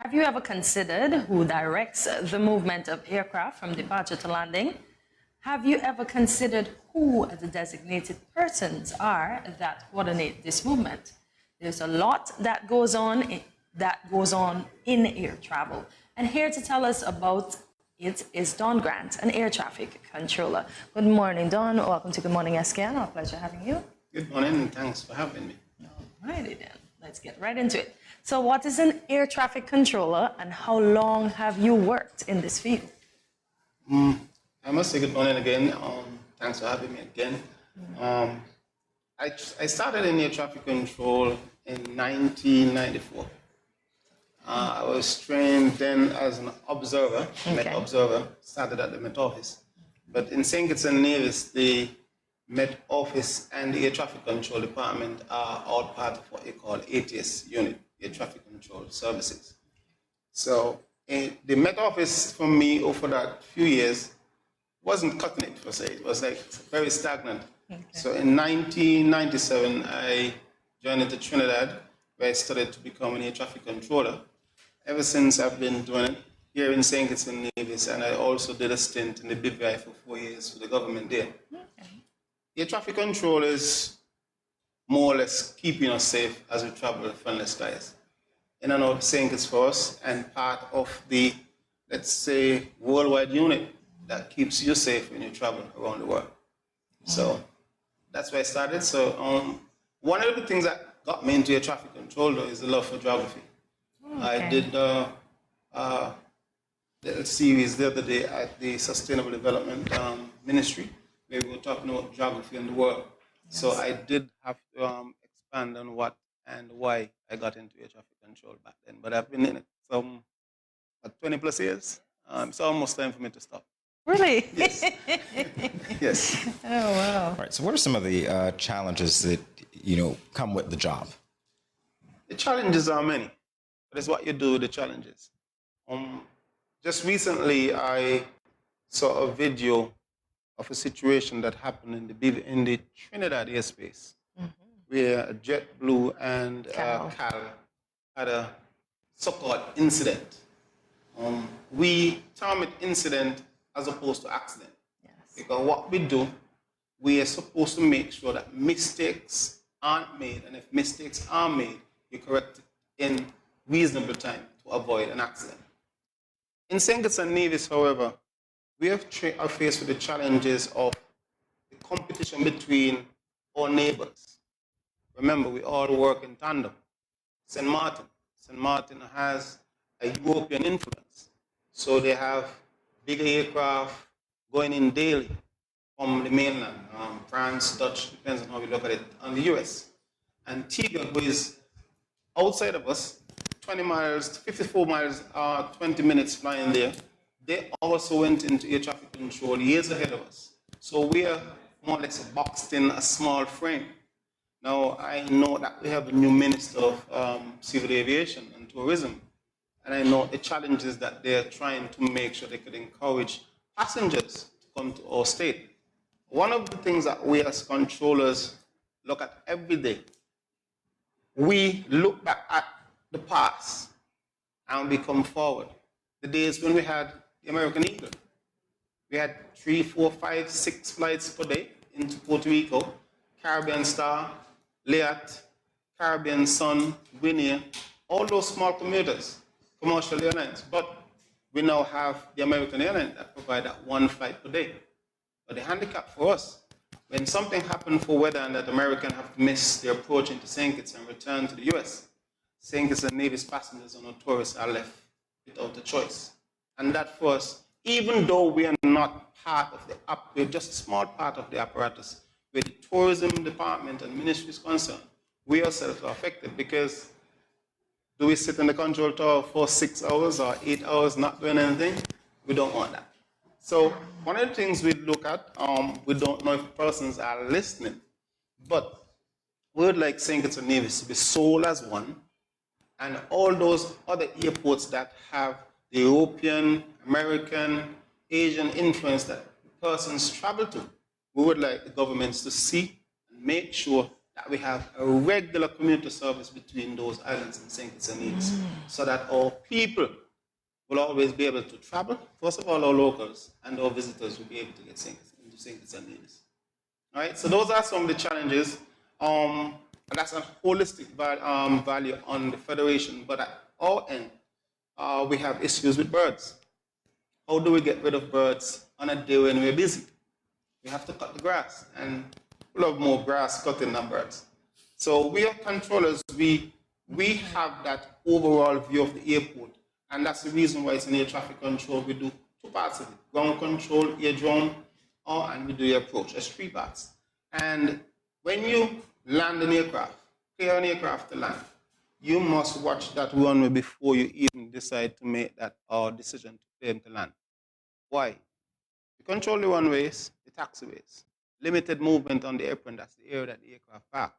Have you ever considered who directs the movement of aircraft from departure to landing? Have you ever considered who the designated persons are that coordinate this movement? There's a lot that goes on in air travel. And here to tell us about it is Don Grant, an air traffic controller. Good morning, Don. Welcome to Good Morning SKN. Our pleasure having you. Good morning, and thanks for having me. All righty then. Let's get right into it. So what is an air traffic controller and how long have you worked in this field? I must say good morning again. Thanks for having me again. I started in air traffic control in 1994. I was trained then as an observer, Met observer, started at the Met Office. But in St. Kitts and Nevis, the Met Office and the Air Traffic Control Department are all part of what they call ATS unit, Air Traffic Control Services. So the Met Office for me over that few years wasn't cutting it per se. It was like very stagnant. So in 1997, I joined into Trinidad, where I studied to become an air traffic controller. Ever since I've been doing it here in St. Kitts and Nevis, and I also did a stint in the BVI for 4 years for the government there. Air traffic control is more or less keeping us safe as we travel in friendly skies. In and out of St. Kitts for us, and part of the, let's say, worldwide unit that keeps you safe when you travel around the world. So that's where I started. So one of the things that got me into air traffic control though is the love for geography. I did a little series the other day at the Sustainable Development Ministry, where we were talking about geography in the world. So I did have to expand on what and why I got into air traffic control back then. But I've been in it some 20 plus years. It's almost time for me to stop. Really? Yes. Yes. Oh, wow. All right. So what are some of the challenges that, come with the job? The challenges are many, but it's what you do with the challenges. Just recently, I saw a video of a situation that happened in the Trinidad airspace, where a JetBlue and Cal had a so-called incident. We term it incident as opposed to accident. Yes. Because what we do, we are supposed to make sure that mistakes aren't made, and if mistakes are made, you correct it in reasonable time to avoid an accident. In St. Kitts and Nevis, however, we are faced with the challenges of the competition between our neighbors. Remember, we all work in tandem. St. Martin has a European influence, so they have bigger aircraft going in daily from the mainland, France, Dutch, depends on how we look at it, and the US. And Tiga, who is outside of us, 20 miles, 54 miles, 20 minutes flying there, they also went into air traffic control years ahead of us. So we are more or less boxed in a small frame. Now, I know that we have a new Minister of Civil Aviation and Tourism, and I know the challenges that they're trying to make sure they could encourage passengers to come to our state. One of the things that we as controllers look at every day, we look back at the past and we come forward. The days when we had the American Eagle, we had 3, 4, 5, 6 flights per day into Puerto Rico, Caribbean Star, Leat, Caribbean Sun, Guinea, all those small commuters, commercial airlines. But we now have the American airline that provide that 1 flight per day. But the handicap for us, when something happened for weather and that American have to miss their approach into St. Kitts and return to the US, St. Kitts and Nevis passengers and our tourists are left without a choice. And that for us, even though we are not part of we're just a small part of the apparatus, where the tourism department and ministry is concerned, we ourselves are affected because do we sit in the control tower for 6 hours or 8 hours not doing anything? We don't want that. So one of the things we look at, we don't know if persons are listening, but we would like St. Kitts and Nevis to be sold as one, and all those other airports that have the European, American, Asian influence that persons travel to, we would like the governments to see and make sure that we have a regular commuter service between those islands and St. Kitts and Nevis, so that our people will always be able to travel. First of all, our locals and our visitors will be able to get into St. Kitts and Nevis. All right, so those are some of the challenges. And that's a holistic value on the Federation, but at our end, we have issues with birds. How do we get rid of birds on a day when we're busy? We have to cut the grass, and we love more grass cutting than birds. So we are controllers, we have that overall view of the airport, and that's the reason why it's in air traffic control. We do two parts of it: ground control, air drone, and we do air approach. There's three parts. And when you land an aircraft, clear an aircraft to land, you must watch that runway before you even decide to make that decision to clear him to land. Why? You control the runways, the taxiways, limited movement on the apron, that's the area that the aircraft park.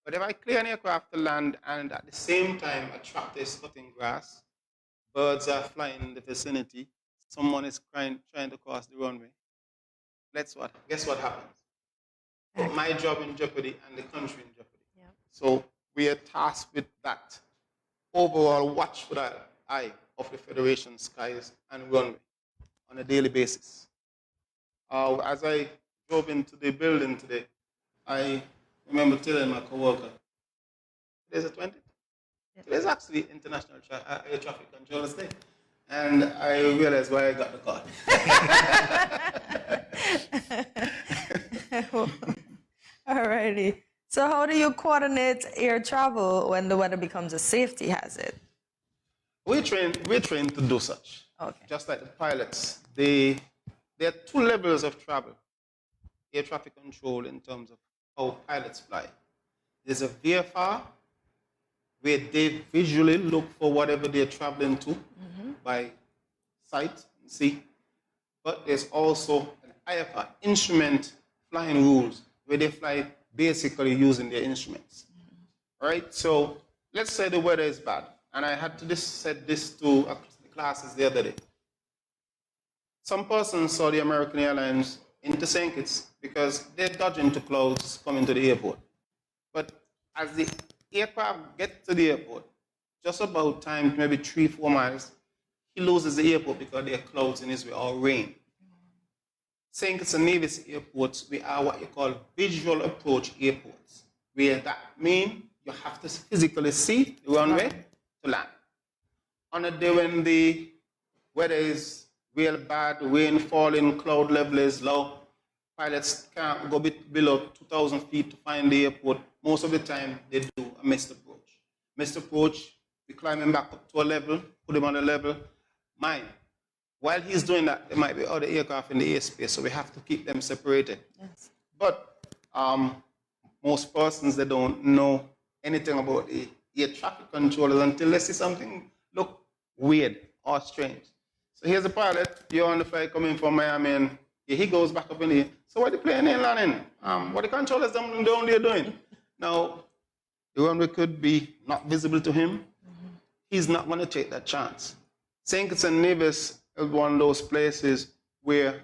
But if I clear an aircraft to land and at the same time a tractor is cutting grass, birds are flying in the vicinity, someone is trying to cross the runway, guess what happens? Put my job in jeopardy and the country in jeopardy. Yeah. So we are tasked with that overall watchful eye of the Federation skies and runway on a daily basis. As I drove into the building today, I remember telling my coworker, today's the 20th. Today's actually International Air Traffic Controllers Day. And I realized why I got the call. Alrighty. So how do you coordinate air travel when the weather becomes a safety hazard? We're trained to do such. Okay. Just like the pilots, there are two levels of travel. Air traffic control in terms of how pilots fly. There's a VFR, where they visually look for whatever they're traveling to by sight and see. But there's also an IFR, instrument flying rules, where they fly basically using their instruments. All right, so let's say the weather is bad, and I had to said this to the classes the other day. Some person saw the American Airlines into St. Kitts because they're dodging to clouds coming to the airport. But as the aircraft gets to the airport, just about time, maybe 3-4 miles, he loses the airport because there are clouds in his way or rain. St. Kitts and Nevis airports, we are what you call visual approach airports, where that means you have to physically see the runway to land. On a day when the weather is real bad, rain falling, cloud level is low, pilots can't go below 2,000 feet to find the airport. Most of the time, they do a missed approach. Missed approach, we climb him back up to a level, put him on a level. Mind, while he's doing that, there might be other aircraft in the airspace, so we have to keep them separated. Yes. But most persons, they don't know anything about the air traffic controllers until they see something look weird or strange. So here's a pilot, you're on the flight coming from Miami, and he goes back up in the air. So what are the plane in landing? What the controllers down there doing? Now, the runway could be not visible to him. He's not going to take that chance. St. Kitts and Nevis is one of those places where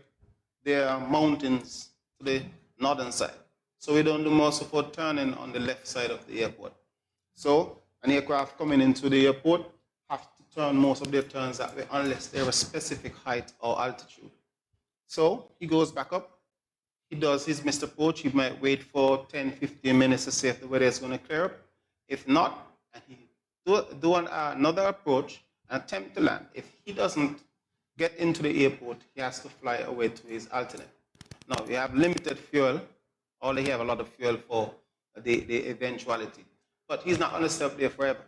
there are mountains to the northern side. So we don't do most of our turning on the left side of the airport. So an aircraft coming into the airport have to turn most of their turns that way unless they're a specific height or altitude. So he goes back up. He does his missed approach. He might wait for 10, 15 minutes to see if the weather is going to clear up. If not, and he do another approach and attempt to land. If he doesn't get into the airport, he has to fly away to his alternate. Now, we have limited fuel. Only have a lot of fuel for the eventuality. But he's not going to stay up there forever.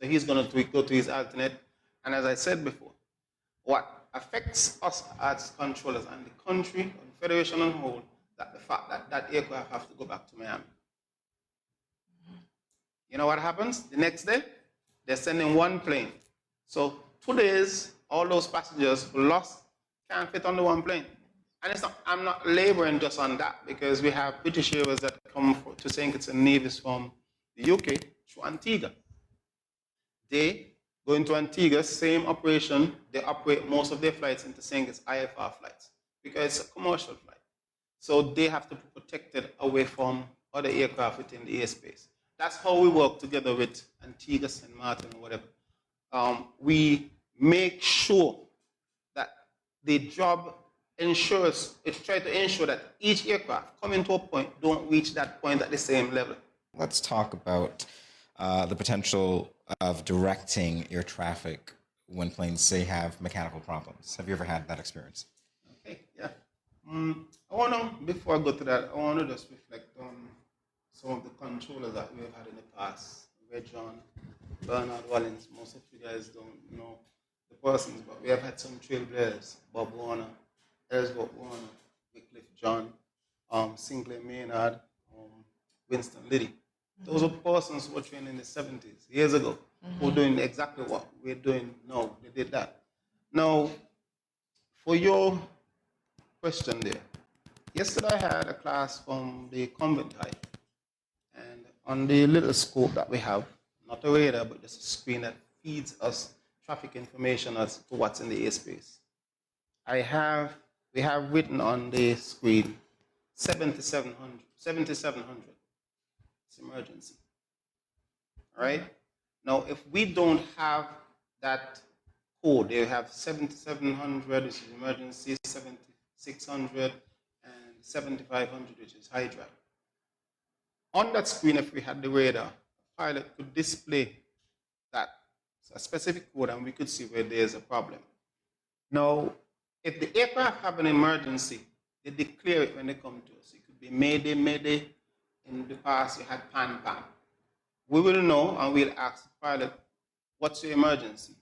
So he's going to go to his alternate. And as I said before, what affects us as controllers and the country, or the Federation on whole, that the fact that that aircraft have to go back to Miami. You know what happens? The next day, they're sending one plane. So 2 days, all those passengers who lost can't fit on the one plane. And it's not, I'm not laboring just on that, because we have British Airways that come to St. Kitts and Nevis from the UK to Antigua. They go into Antigua, same operation, they operate most of their flights into St. Kitts IFR flights, because it's a commercial flight. So they have to be protected away from other aircraft within the airspace. That's how we work together with Antigua, St. Martin, or whatever. We make sure that the job ensures, it tries to ensure that each aircraft coming to a point don't reach that point at the same level. Let's talk about the potential of directing air traffic when planes, say, have mechanical problems. Have you ever had that experience? Okay, yeah. I want to, before I go to that, I want to just reflect on some of the controllers that we have had in the past. Red John, Bernard Wallins, most of you guys don't know the persons, but we have had some trailblazers, Bob Warner, Ellsworth Warner, Wycliffe John, Sinclair Maynard, Winston Liddy. Those are persons who were trained in the 70s, years ago, who are doing exactly what we're doing now. They did that. Now, for your question there, yesterday I had a class from the convent high, and on the little scope that we have, not a radar, but just a screen that feeds us traffic information as to what's in the airspace. We have written on the screen 7,700. It's emergency. All right? Now, if we don't have that code, they have 7,700, which is emergency, 7,600, and 7,500, which is high drive. On that screen, if we had the radar, a pilot could display that, a specific code, and we could see where there's a problem. Now, if the aircraft have an emergency, they declare it when they come to us. It could be Mayday, Mayday. In the past, you had Pan Pan. We will know, and we'll ask the pilot, what's your emergency?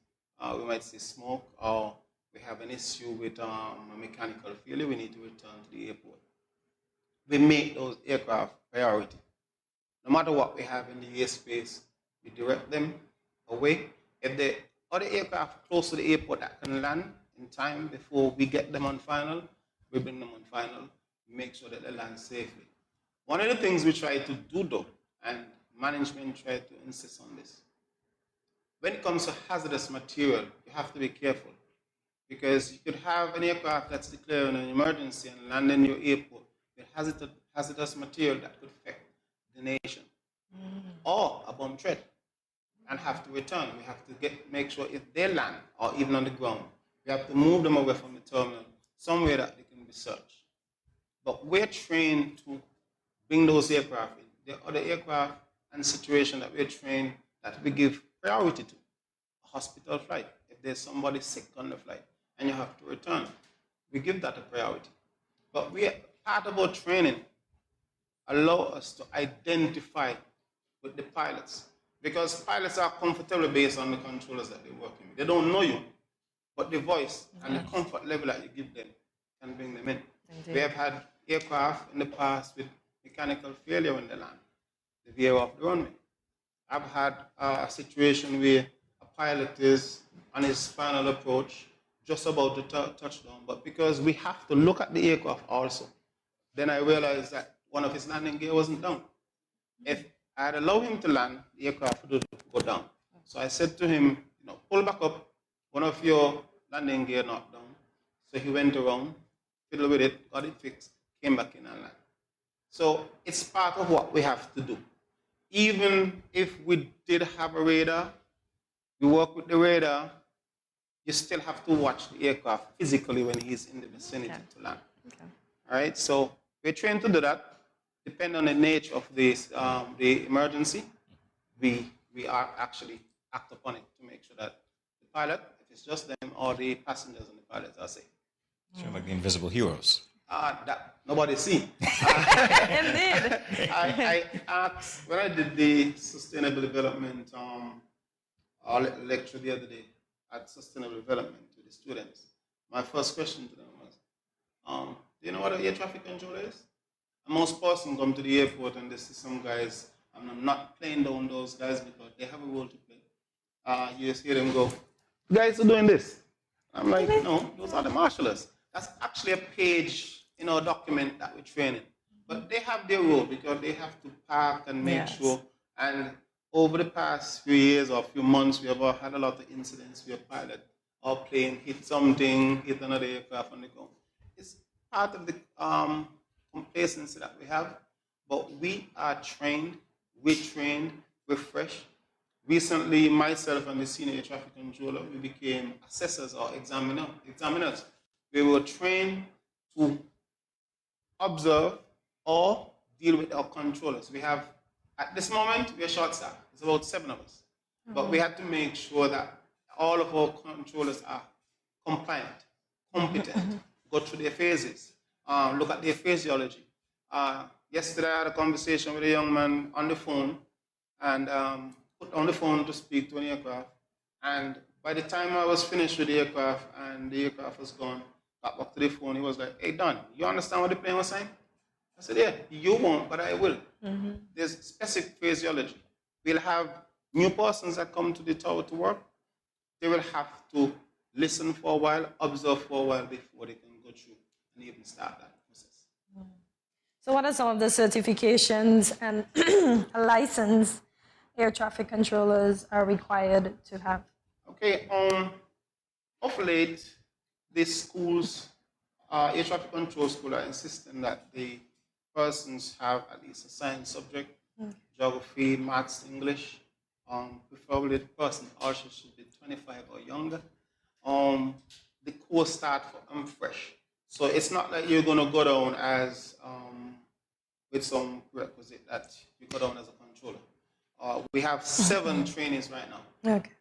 We might say smoke, or we have an issue with a mechanical failure, we need to return to the airport. We make those aircraft priority. No matter what we have in the airspace, we direct them away. If the other aircraft close to the airport that can land in time before we get them on final, we bring them on final, make sure that they land safely. One of the things we try to do though, and management try to insist on this, when it comes to hazardous material, you have to be careful, because you could have an aircraft that's declaring an emergency and land in your airport with hazardous material that could affect the nation, or a bomb threat, and have to return. We have to make sure if they land, or even on the ground, we have to move them away from the terminal, somewhere that they can be searched. But we're trained to bring those aircraft in. The other aircraft and situation that we're trained that we give priority to. A hospital flight, if there's somebody sick on the flight and you have to return, we give that a priority. But part of our training allow us to identify with the pilots, because pilots are comfortable based on the controllers that they're working with. They don't know you, but the voice and the comfort level that you give them can bring them in. Indeed. We have had aircraft in the past with mechanical failure when they land, they veer off the runway. I've had a situation where a pilot is on his final approach, just about to touch down, but because we have to look at the aircraft also, then I realized that one of his landing gear wasn't down. If I had allowed him to land, the aircraft would go down. So I said to him, pull back up, one of your landing gear not down. So he went around, fiddled with it, got it fixed, came back in and landed. So it's part of what we have to do. Even if we did have a radar, we work with the radar, you still have to watch the aircraft physically when he's in the vicinity to land. Okay. All right, so we're trained to do that. Depending on the nature of this, the emergency, we are actually act upon it to make sure that the pilot, if it's just them, or the passengers and the pilots are safe. So like the invisible heroes. That nobody see. Indeed. I asked, when I did the sustainable development lecture the other day at sustainable development to the students, my first question to them was, do you know what an air traffic controller is? And most persons come to the airport and they see some guys, and I'm not playing down those guys because they have a role to play. You just hear them go, "You guys are doing this." I'm like, no, those are the marshallers. That's actually a page in our document that we're training. But they have their role because they have to park and make sure. And over the past few years or few months, we have had a lot of incidents where a pilot or plane hit something, hit another aircraft on the ground. It's part of the complacency that we have, but we are trained, refreshed. Recently, myself and the senior air traffic controller, we became assessors or examiners. We were trained to observe or deal with our controllers. We have, at this moment, we are short staffed. It's about 7 of us. But we had to make sure that all of our controllers are compliant, competent, go through their phases, look at their physiology. Yesterday, I had a conversation with a young man on the phone and put on the phone to speak to an aircraft. And by the time I was finished with the aircraft and the aircraft was gone, got back to the phone, he was like, "Hey, Don, you understand what the plane was saying?" I said, "Yeah, you won't, but I will." There's specific physiology. We'll have new persons that come to the tower to work. They will have to listen for a while, observe for a while before they can go through and even start that process. So what are some of the certifications and licensed air traffic controllers are required to have? Okay, of late, the schools, air traffic control school, are insisting that the persons have at least a science subject, geography, maths, English. Preferably the person also should be 25 or younger. The course start for fresh. So it's not like you're going to go down as with some prerequisite that you go down as a controller. We have 7 trainees right now. Okay.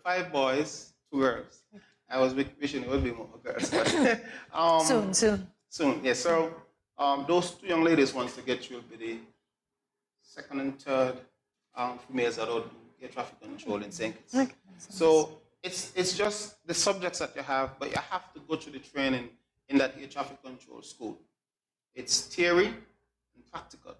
5 boys, 2 girls. I was wishing it would be more girls. But, Soon, yes. So those 2 young ladies, once they get through, will be the second and third females that will do air traffic control in St. Kitts. Okay. So it's just the subjects that you have, but you have to go through the training in that air traffic control school. It's theory and practical.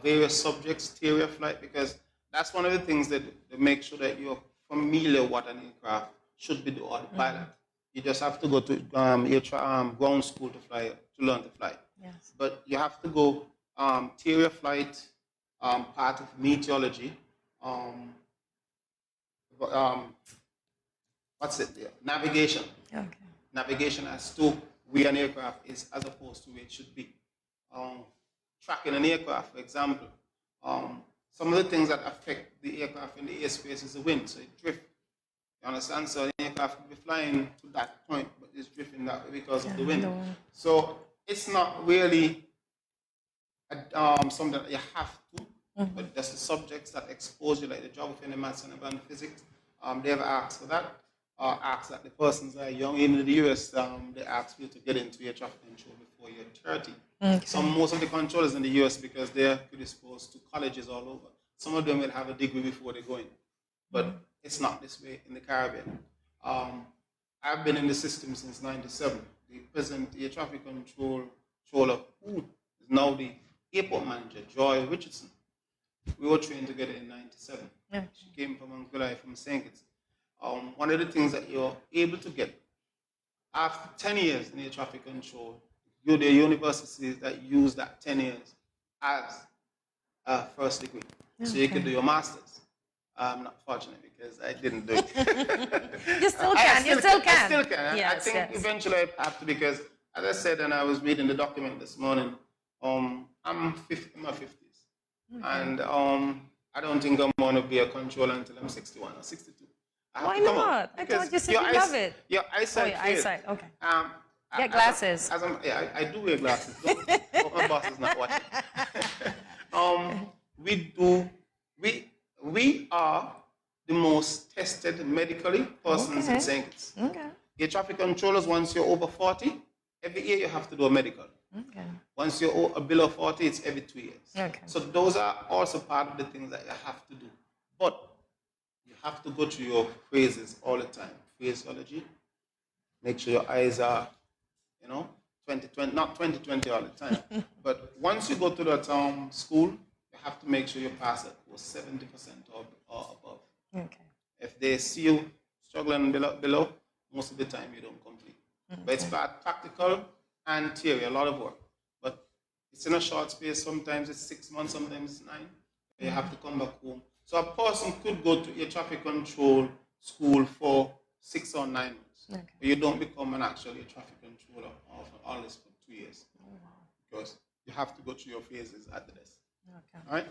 Various subjects, theory of flight, because that's one of the things that make sure that you're familiar what an aircraft should be doing, or the pilot. You just have to go to ground school to learn to fly. Yes. But you have to go theory of flight, part of meteorology, what's it there? Navigation. Okay. Navigation as to where an aircraft is as opposed to where it should be. Tracking an aircraft, for example. Some of the things that affect the aircraft in the airspace is the wind, so it drifts. You understand? So the aircraft will be flying to that point, but it's drifting that way because of the wind. So it's not really something that you have to, but there's the subjects that expose you, like the geography and the maths and the physics. They have asked for that. Ask that the persons are young. Even in the US, they ask you to get into air traffic control before you're 30. Okay. Most of the controllers in the US, because they're predisposed to colleges all over, some of them will have a degree before they go in. But it's not this way in the Caribbean. I've been in the system since '97. The present air traffic controller, who is now the airport manager, Joy Richardson, we were trained together in '97. Yeah. She came from Anguilla, from St. Kitts. One of the things that you're able to get after 10 years in air traffic control, there are universities that use that 10 years as a first degree. Okay. So you can do your master's. I'm not fortunate because I didn't do it. You still can. You still can. I still can. Yes, I think eventually I have to, because, as I said, and I was reading the document this morning, I'm in my 50s. And I don't think I'm going to be a controller until I'm 61 or 62. Why not? I thought you said you love it. Your eyesight. Oh, your eyesight. Okay. Get glasses. I do wear glasses. But my boss is not watching. We are the most tested medically persons in St. Kitts. Okay. Your traffic controllers, once you're over 40, every year you have to do a medical. Okay. Once you're below 40, it's every 2 years. Okay. So those are also part of the things that you have to do. But you have to go through your phases all the time. Physiology. Make sure your eyes are, 20/20, not 20/20 all the time. But once you go to that school, you have to make sure you pass it with 70% or above. Okay. If they see you struggling below, most of the time you don't complete. Okay. But it's practical and theory, a lot of work. But it's in a short space. Sometimes it's 6 months, sometimes it's 9. You have to come back home. So a person could go to air traffic control school for 6 or 9 months. Okay. But you don't become an actual air traffic controller for all this for 2 years. Oh, wow. Because you have to go through your phases at the desk. Okay. All right?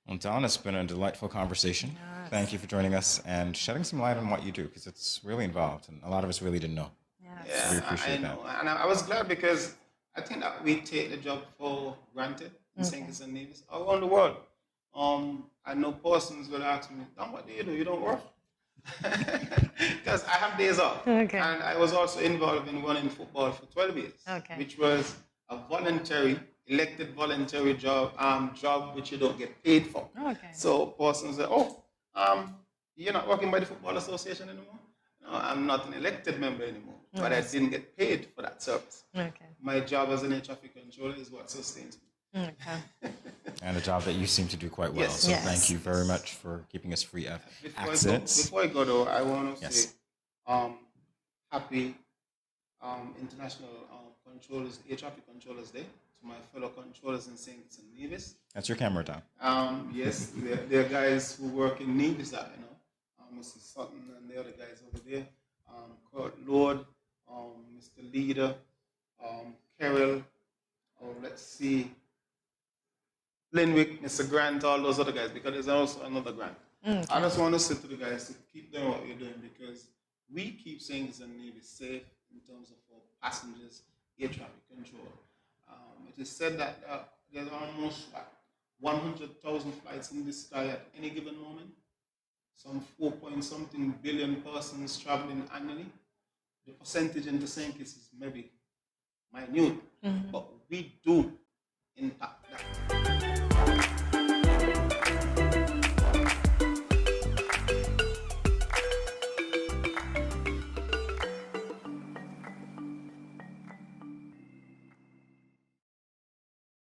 Well, Don, it's been a delightful conversation. Yes. Thank you for joining us and shedding some light on what you do, because it's really involved, and a lot of us really didn't know. Yes. Yeah, We appreciate I that. know. And I was glad because I think that we take the job for granted in St. Kitts and Nevis around the world. I know persons will ask me, Don, what do? You don't work? Because I have days off. Okay. And I was also involved in running football for 12 years, Okay. which was a elected voluntary job which you don't get paid for. Okay. So persons say, you're not working by the Football Association anymore? No, I'm not an elected member anymore, but I didn't get paid for that service. Okay. My job as an air traffic controller is what sustains me. Okay. And a job that you seem to do quite well. Yes. So Yes. thank you very much for keeping us free of Before accidents. I go though, I want to Yes. say happy International Air Traffic Controllers Day to my fellow controllers in St. Kitts and Nevis. That's your camera, Don. Yes, there are guys who work in Nevis that I know. Mr. Sutton and the other guys over there. Kurt Lord, Mr. Leader, Carol, let's see, Linwick, Mr. Grant, all those other guys, because there's also another Grant. I just want to say to the guys to keep doing what you're doing, because we keep St. Kitts and Nevis safe in terms of our passengers, air traffic control. It is said that there's almost 100,000 flights in the sky at any given moment. Some 4-point-something billion persons traveling annually. The percentage in the St. Kitts is maybe minute, but we do impact that.